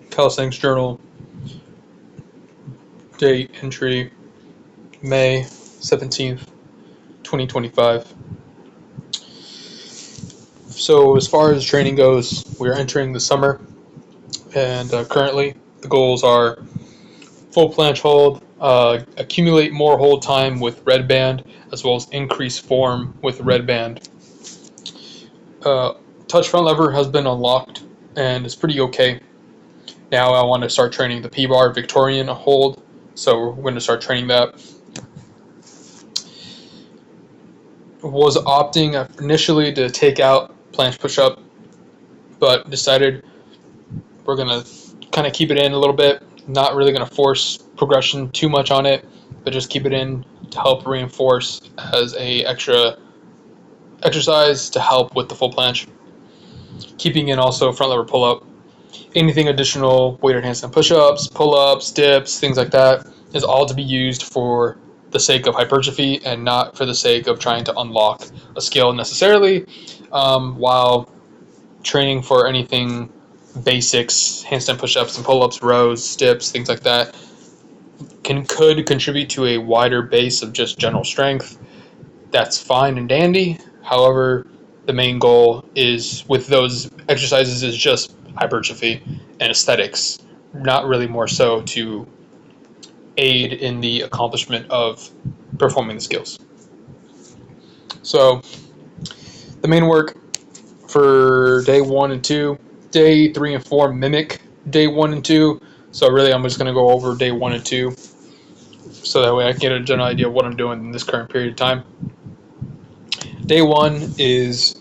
Calisthenics Journal, date entry May 17th, 2025. So, as far as training goes, we are entering the summer, and currently the goals are full planche hold, accumulate more hold time with red band, as well as increase form with red band. Uh, Touch front lever has been unlocked, and it's pretty okay. Now I want to start training the P-bar Victorian hold, so we're going to start training that. Was opting initially to take out planche push-up, but decided we're going to kind of keep it in a little bit, not really going to force progression too much on it, but just keep it in to help reinforce as a extra exercise to help with the full planche. Keeping in also front lever pull-up. Anything additional, weighted handstand push-ups, pull-ups, dips, things like that, is all to be used for the sake of hypertrophy and not for the sake of trying to unlock a skill necessarily, while training for anything basics, handstand push-ups and pull-ups, rows, dips, things like that, could contribute to a wider base of just general strength. That's fine and dandy. However, the main goal is with those exercises is just hypertrophy and aesthetics, not really more so to aid in the accomplishment of performing the skills. So the main work for day 1 and 2, day 3 and 4 mimic day 1 and 2. So really I'm just going to go over day 1 and 2 so that way I can get a general idea of what I'm doing in this current period of time. Day 1 is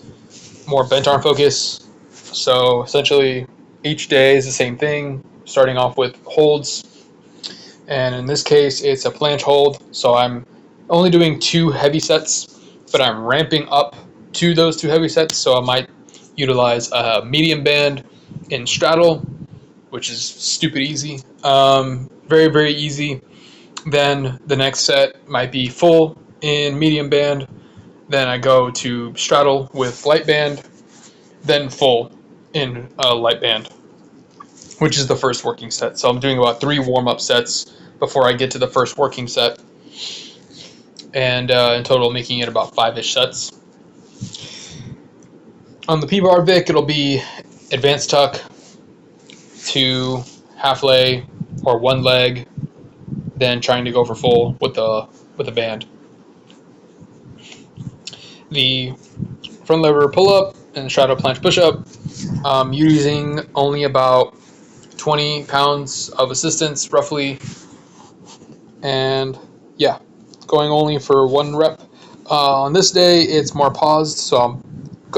more bent arm focus. So essentially each day is the same thing, starting off with holds. And in this case, it's a planche hold. So I'm only doing 2 heavy sets, but I'm ramping up to those 2 heavy sets. So I might utilize a medium band in straddle, which is stupid easy. Very, very easy. Then the next set might be full in medium band. Then I go to straddle with light band, then full in light band, which is the first working set. So I'm doing about 3 warm-up sets before I get to the first working set, and in total making it about 5-ish sets. On the P-bar Vic, it'll be advanced tuck to half lay or one leg, then trying to go for full with the band. The front lever pull-up and straddle planche push-up, I'm using only about 20 pounds of assistance roughly, and yeah, going only for 1 rep. On this day it's more paused, so I'm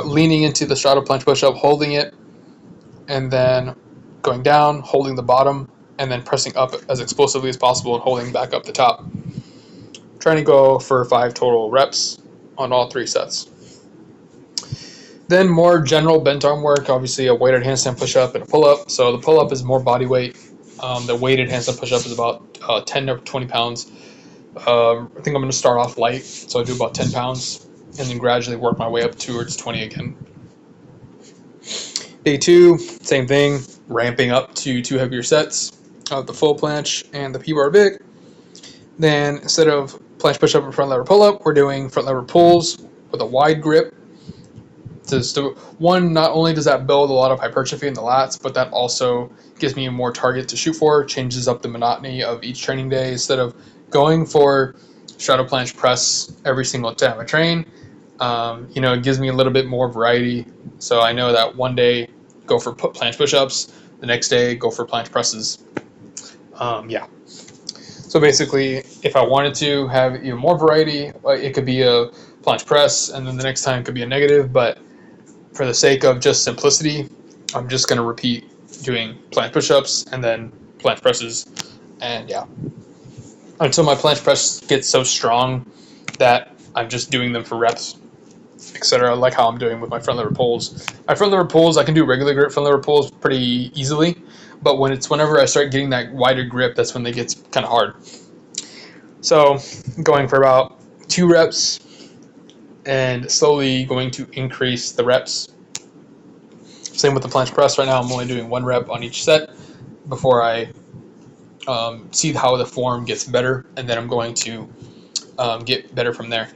leaning into the straddle planche push-up, holding it, and then going down, holding the bottom, and then pressing up as explosively as possible and holding back up the top. Trying to go for 5 total reps on all 3 sets. Then more general bent arm work, obviously a weighted handstand push-up and a pull-up. So the pull-up is more body weight. The weighted handstand push-up is about 10 or 20 pounds. I think I'm going to start off light, so I do about 10 pounds, and then gradually work my way up towards 20 again. Day 2, same thing, ramping up to 2 heavier sets of the full planche and the P-bar Vic. Then instead of planche push-up and front lever pull-up, we're doing front lever pulls with a wide grip. One, not only does that build a lot of hypertrophy in the lats, but that also gives me more target to shoot for, changes up the monotony of each training day. Instead of going for straddle planche press every single time I train, it gives me a little bit more variety. So I know that one day go for planche push-ups, the next day go for planche presses. So basically, if I wanted to have even more variety, it could be a planche press, and then the next time it could be a negative, but for the sake of just simplicity, I'm just going to repeat doing planche push-ups and then planche presses, and yeah, until my planche press gets so strong that I'm just doing them for reps, etc., like how I'm doing with my front lever pulls. My front lever pulls, I can do regular grip front lever pulls pretty easily, but whenever I start getting that wider grip, that's when they get kind of hard. So going for about 2 reps and slowly going to increase the reps. Same with the planche press. Right now, I'm only doing 1 rep on each set before I see how the form gets better, and then I'm going to get better from there.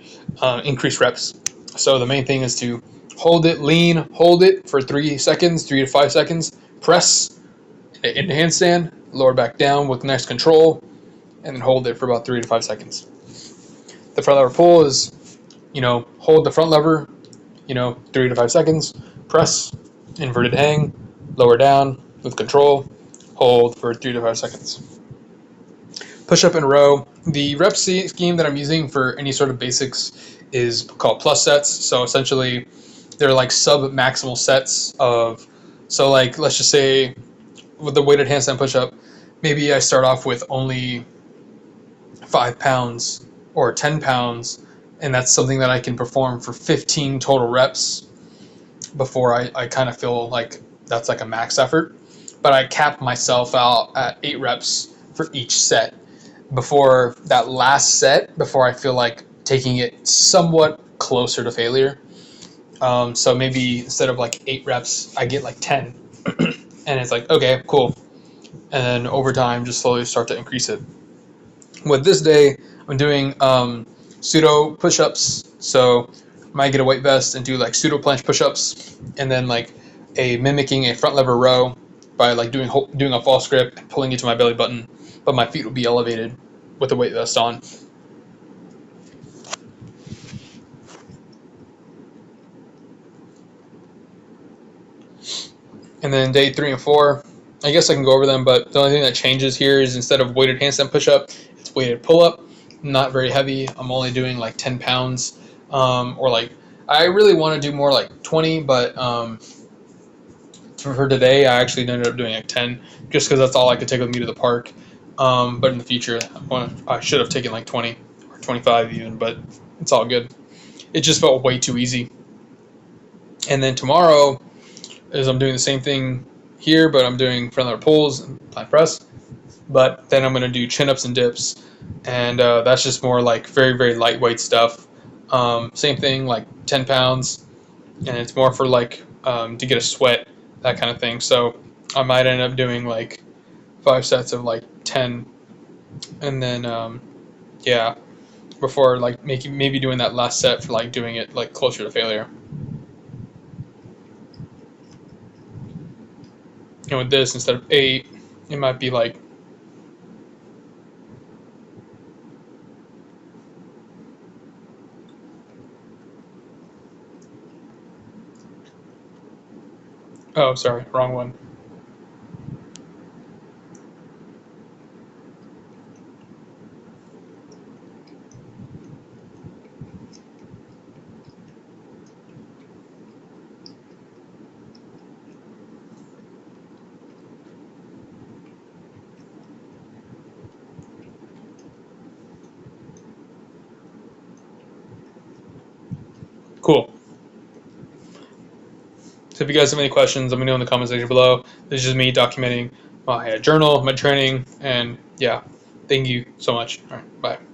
Increase reps. So the main thing is to hold it, lean, hold it for 3 seconds, 3 to 5 seconds, press into handstand, lower back down with nice control, and then hold it for about 3 to 5 seconds. The front lever pull is, hold the front lever, 3 to 5 seconds, press, inverted hang, lower down with control, hold for 3 to 5 seconds. Push up in row. The rep scheme that I'm using for any sort of basics is called plus sets. So essentially, they're like sub-maximal sets of, so like, let's just say with the weighted handstand push-up, maybe I start off with only 5 pounds or 10 pounds, and that's something that I can perform for 15 total reps before I kind of feel like that's like a max effort. But I cap myself out at 8 reps for each set before that last set, before I feel like taking it somewhat closer to failure. So maybe instead of like 8 reps, I get like 10. And it's like, okay, cool. And then over time, just slowly start to increase it. With this day, I'm doing pseudo push-ups. So I might get a weight vest and do like pseudo planche push-ups, and then like mimicking a front lever row by like doing a false grip and pulling it to my belly button, but my feet will be elevated with the weight vest on. And then day 3 and 4, I guess I can go over them, but the only thing that changes here is instead of weighted handstand push-up, it's weighted pull-up. Not very heavy. I'm only doing like 10 pounds, or like, I really want to do more like 20, but for today, I actually ended up doing like 10, just because that's all I could take with me to the park. But in the future, I should have taken like 20 or 25 even, but it's all good. It just felt way too easy. And then tomorrow is I'm doing the same thing here, but I'm doing front lever pulls and plank press. But then I'm going to do chin-ups and dips, and that's just more like very, very lightweight stuff. Same thing, like 10 pounds, and it's more for like to get a sweat, that kind of thing. So I might end up doing like 5 sets of like 10, and then yeah, before like maybe doing that last set for like doing it like closer to failure. And with this, instead of 8, it might be like, oh, sorry, wrong one. Cool. So if you guys have any questions, let me know in the comment section below. This is just me documenting my journal, my training, and yeah, thank you so much. All right, bye.